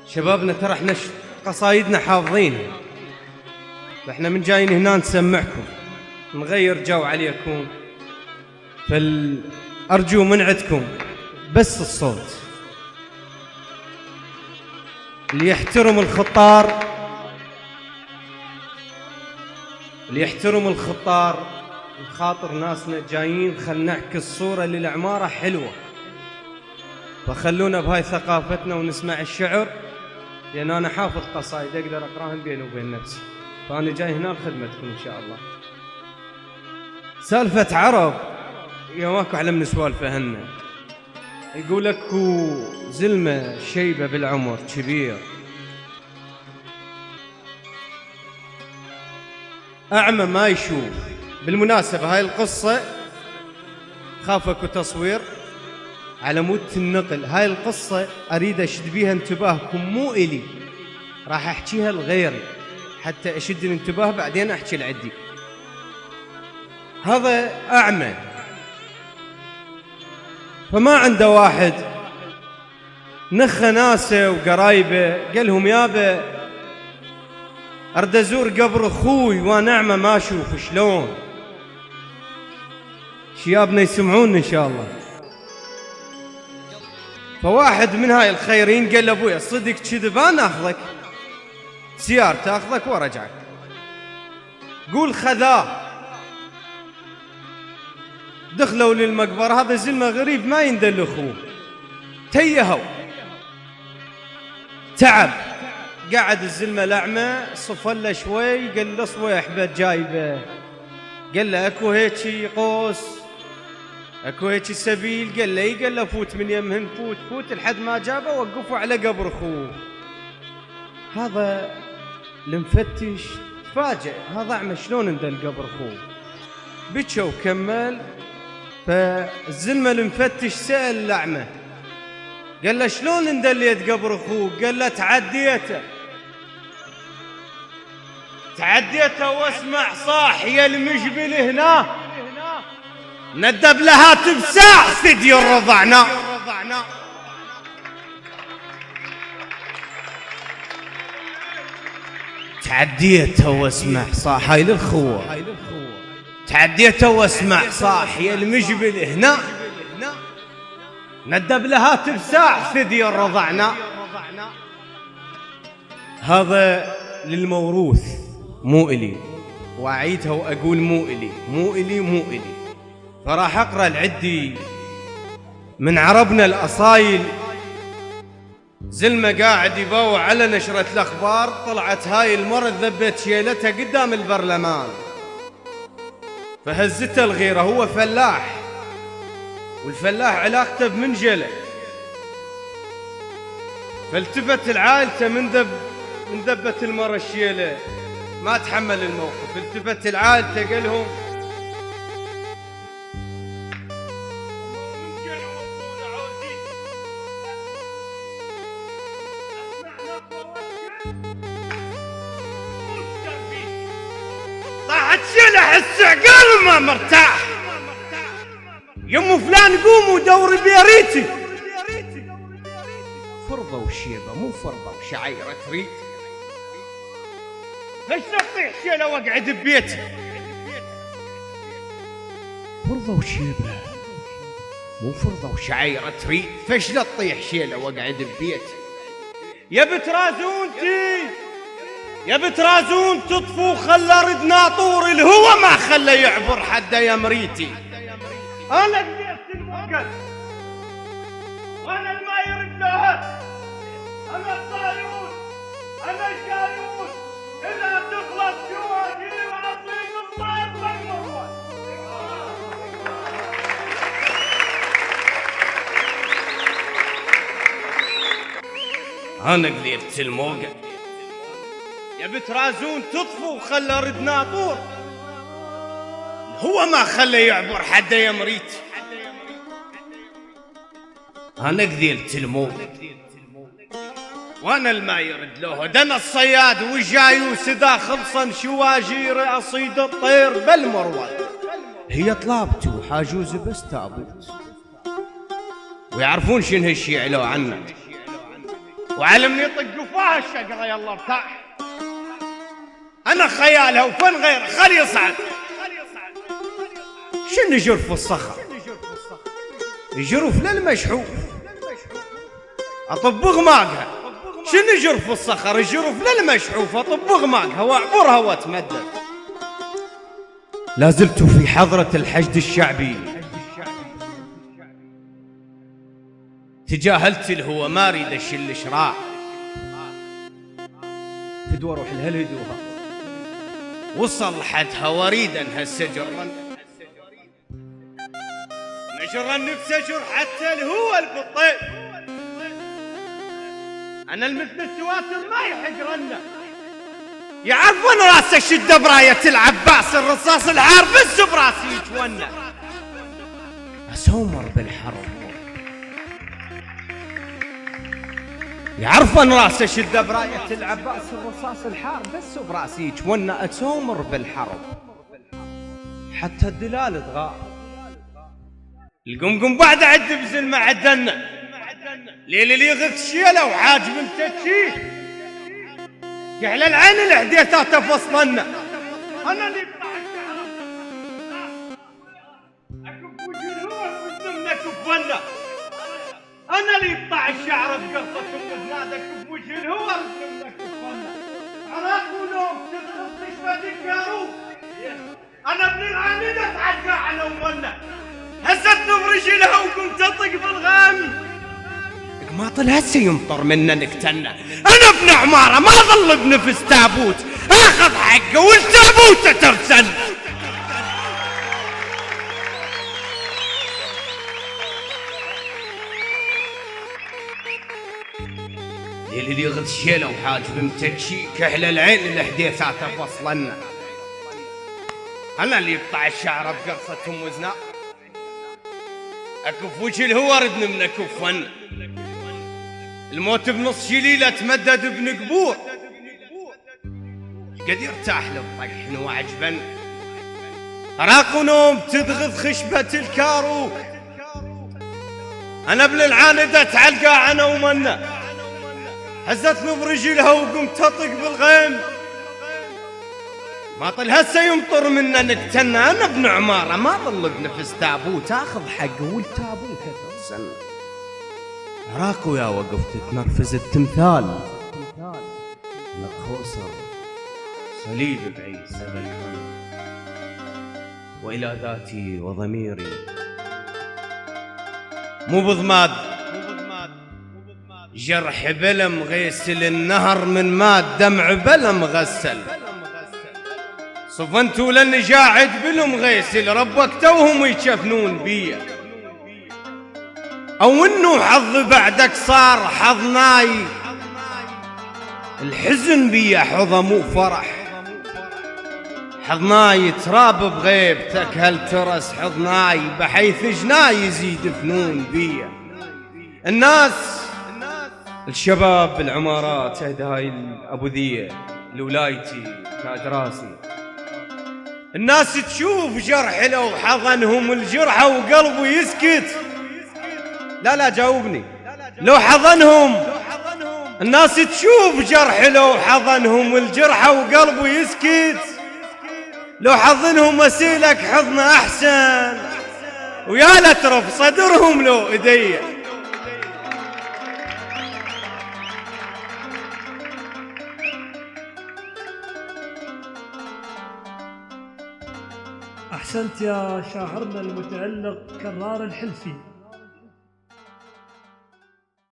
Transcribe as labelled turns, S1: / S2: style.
S1: شبابنا ترى احنا قصايدنا حافظينها، فاحنا من جايين هنا نسمعكم نغير جو عليكم، فأرجو من عندكم بس الصوت. اللي يحترم الخطار، اللي يحترم الخطار بخاطر ناسنا جايين، خل نعكس صورة للعمارة حلوة، فخلونا بهاي ثقافتنا ونسمع الشعر، لأن أنا حافظ قصايد أقدر أقراهن بيني وبين نفسي، فأنا جاي هنا لخدمتكم إن شاء الله. سالفة عرب يا ماكو أحلى من سوالفهن. يقول اكو زلمة شيبة بالعمر كبير، أعمى ما يشوف. بالمناسبة هاي القصة خاف اكو تصوير على مود النقل، هاي القصة أريد أشد بيها انتباهكم، مو إلي، راح أحكيها لغيري حتى أشد الانتباه، بعدين أحكي لعدي. هذا أعمى، فما عنده واحد نخ ناسه وقرايبه، قال لهم يابا أرد أزور قبر أخوي وأنا أعمى ما أشوف، شلون؟ شيابنا يسمعون إن شاء الله. فواحد من هاي الخيرين قال لأبويا صدق كذب أنا أخذك سيارة تأخذك ورجعك. قول خذاه. دخلوا للمقبرة، هذا زلمة غريب ما يندل أخوه، تيهوا تعب. قعد الزلمة الأعمى صفله شوي، قال له صويح بيت جايبه، قال له اكو هيك قوس، اكو هيك سبيل، قال له قال له فوت من يمهن، فوت لحد ما جابه وقفوا على قبر اخوه. هذا المفتش تفاجئ، هذا اعمى شلون اندل قبر اخوه؟ بكى وكمل. فالزلمه المفتش سأل الاعمى، قال له شلون اندليت قبر اخوك؟ قال له تعديته واسمع صاحي المجبل هنا ندب لها تمساح ثدي الرضعنا. تعديته واسمع صاحي للخوة، تعديته واسمع صاحي المجبل هنا ندب لها تمساح ثدي الرضعنا. هذا للموروث مو إلي، وأعيدها وأقول مو إلي. فراح أقرأ العدي من عربنا الأصايل. زلمة قاعد يباوع على نشرة الأخبار، طلعت هاي المرة ذبت شيلتها قدام البرلمان، فهزته الغيرة. هو فلاح، والفلاح علاقته بمنجلة، فالتفت العائلته من ذبت المرة الشيلة، ما تحمل الموقف. التفت العائلته قال لهم طاحت شيلة حس عقال ما مرتاح، يمو فلان قوموا دوري بيريتي. فرضة وشيبة مو فرضة وشعيرة تريد، ليش تطيح شيلة واقعد ببيتي؟ فرضة وشيبة مو فرضة وشعيرة تريد، فيش لا تطيح شيلة واقعد ببيتي؟ يا بترازون تطفو خلى رد ناطور الهوى ما خلى يعبر حدا يا مريتي. انا قديت الموقف وانا الما يرد لها، انا الطايون انا الجايون، اذا تخلص جواجي واعطيك الطير بالمروه. انا قديت الموقف يا بترازون تطفو خلى رد ناطور هو ما خلى يعبر حدا يا مريتي. انا قذيلت الموت وانا الما يرد له، دنا الصياد والجايوس اذا خلصن شواجير اصيد الطير بالمروه. هي طلابتي وحاجوز بس تابوت، ويعرفون شنو هالشي علو عنا. وعلمني طق وفاها الشقرة يلا ارتاح. انا خيالها وفن غيره خلي يصعد. شنو جرف الصخر؟ جرف للمشحوف اطب غماقها. شنو جرف الصخر؟ جرف للمشحوف اطب غماقها واعبرها واتمدد. لازلت في حضرة الحشد الشعبي، تجاهلت الهوى ما اريد اشل شراع. فدوى روح الهلهدوها وصلحتها واريد انها السجر نجر النفس اجر حتى الهوى البطيء. انا المثل التواتر ما يحق رنه. يعرفون راسه شده برايه العباس الرصاص العار بس براسي يتونى. اسومر بالحرب يعرفون راسه شده برايه العباس الرصاص الحار بس براسي يتونى. اسومر بالحرب حتى الدلال تغار. القمقم بعد عد بزل ما عدنا. ليل اللي غث شيله وحاجب متشيه كحل العين الحديثات فصلنا. انا اللي اكف وجه الهوى وزمنا كفنا. انا اللي يقطع الشعر بقرطة وزناد اكف وجه الهوى وزمنا كفنا. عراق ونوم تدخل خشبة الكاروب. انا ابن العامدة اتعدى على ومنا. هزت برجلها وقمت اطق بالغام. قماطل هسه يمطر منا نكتنا. انا ابن عماره ما ظل بنفس تابوت اخذ حقه والتابوت ترسل. ليل اللي يغث شيله وحاجب متكشي كحل العين الحديثات فصلنا. انا اللي يقطع الشعر بقرصتهم وزنا اكف وجه الهوى ردنا من كفن. الموت بنص شليله تمدد بنقبور. قد يرتاح للطيحن وعجبا. راق ونوم تدغث خشبة الكاروك. انا ابن العاندة تعلقى عنا ومنا. هزتني برجلها وقمت اطق بالغيم. ما طل هسه يمطر منا نكتنا. انا ابن عماره ما ظل بنفس تابوت اخذ حقه والتابوت ترسل. عراق ويا وقفت تنرفز التمثال. لك خوصر صليب بعيسى بالكون والى ذاتي وضميري مو بضماد. جرح بلا مغيسل النهر من ماد دمع بلا مغسل. صفنتوا لاني قاعد بلا مغيسل ربك توهم يشفنون بيا. او انه حظ بعدك صار حظ ناي. الحزن بيا حظى مو فرح. حظناي تراب بغيبتك هل ترس حظناي بحيث جناي يزيد فنون بيا. الناس الشباب بالعمارات هيدا هاي ابو ذيه لولايتي تاج راسي. الناس تشوف جرح لو حضنهم الجرحى وقلبه يسكت. لا جاوبني. لو حضنهم الناس تشوف جرح لو حضنهم الجرحى وقلبه يسكت. لو حضنهم اسيلك حضن احسن ويا لا ترف صدرهم لو ايديا.
S2: أحسنت يا شاعرنا المتألق كرار الحلفي.